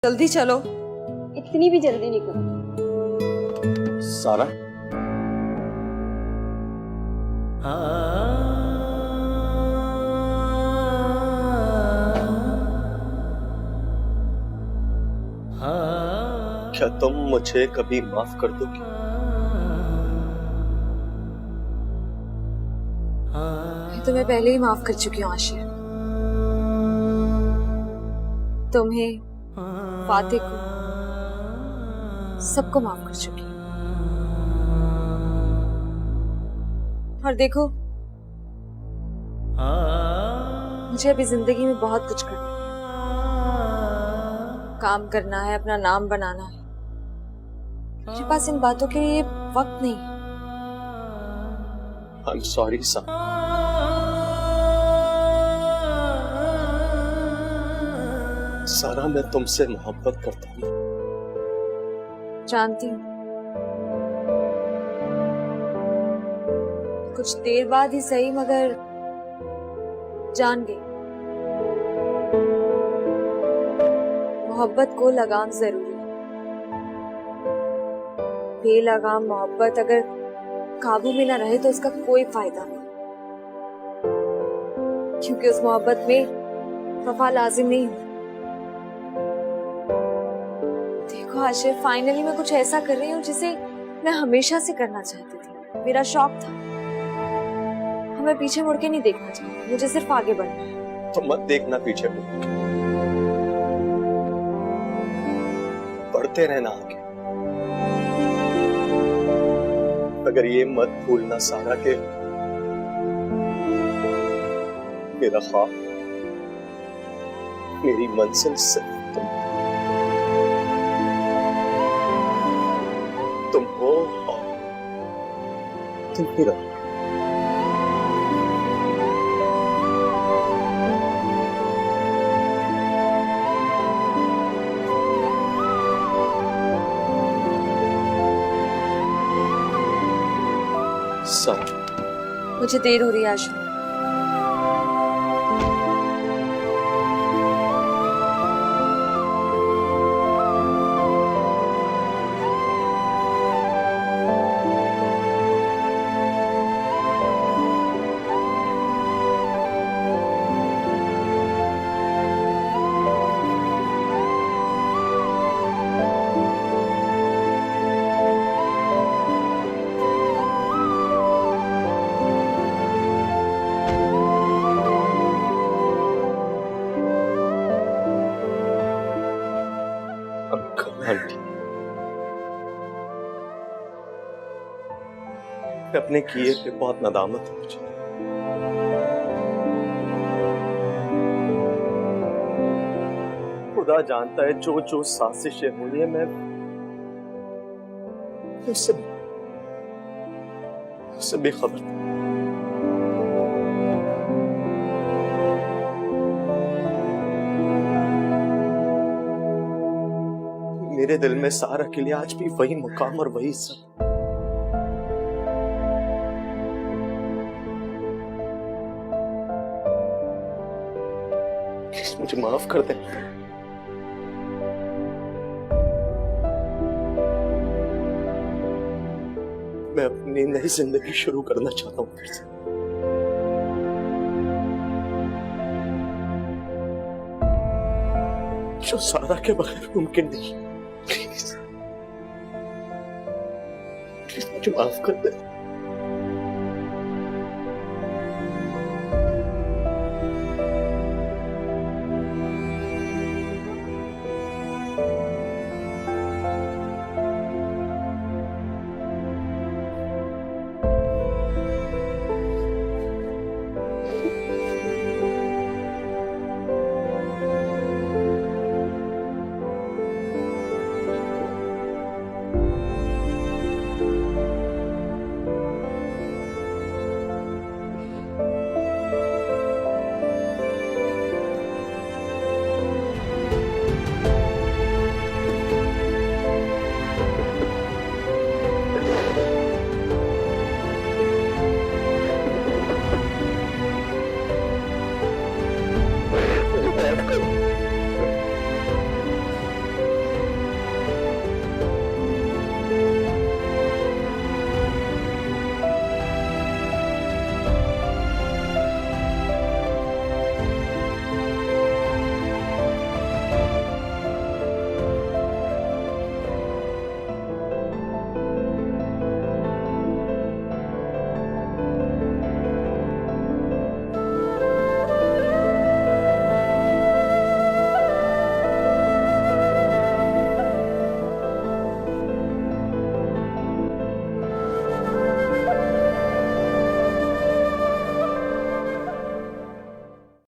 जल्दी चलो। इतनी भी जल्दी नहीं करो। सारा क्या तुम मुझे कभी माफ कर दोगी? मैं तुम्हें पहले ही माफ कर चुकी हूँ आशिर। तुम्हें, फातिह को, सबको माफ कर चुकी हूँ। और देखो, मुझे अभी जिंदगी में बहुत कुछ करना है। काम करना है, अपना नाम बनाना है। मेरे पास इन बातों के लिए वक्त नहीं है। आई एम सॉरी सारा। सारा, मैं तुमसे मोहब्बत करता हूँ। जानती हूँ। कुछ देर बाद ही सही, मगर जान गई। मोहब्बत को लगाम जरूरी है। बेलगाम मोहब्बत अगर काबू में ना रहे तो उसका कोई फायदा नहीं, क्योंकि उस मोहब्बत में वफा लाजिम नहीं होती। देखो आशिर, फाइनली मैं कुछ ऐसा कर रही हूँ जिसे मैं हमेशा से करना चाहती थी। मेरा शौक था। हमें पीछे मुड़ के नहीं देखना चाहिए, मुझे सिर्फ आगे बढ़ना है। तो मत देखना पीछे को, बढ़ते रहना आगे। अगर ये मत भूलना सारा के मेरा ख्वाब, मेरी मंजिल सिर्फ तुम हो और तुम ही रहो। सारा, मुझे देर हो रही है आशिर। आंटी, अपने किए पे बहुत नदामत है मुझे। खुदा जानता है जो जो साजिशें हुई है, मैं उससे बेखबर था। मेरे दिल में सारा के लिए आज भी वही मुकाम और वही इज्जत। मुझे माफ कर दे। मैं अपनी नई जिंदगी शुरू करना चाहता हूं फिर से। जो सारा के बगैर मुमकिन नहीं। प्लीज मुझे माफ कर दे।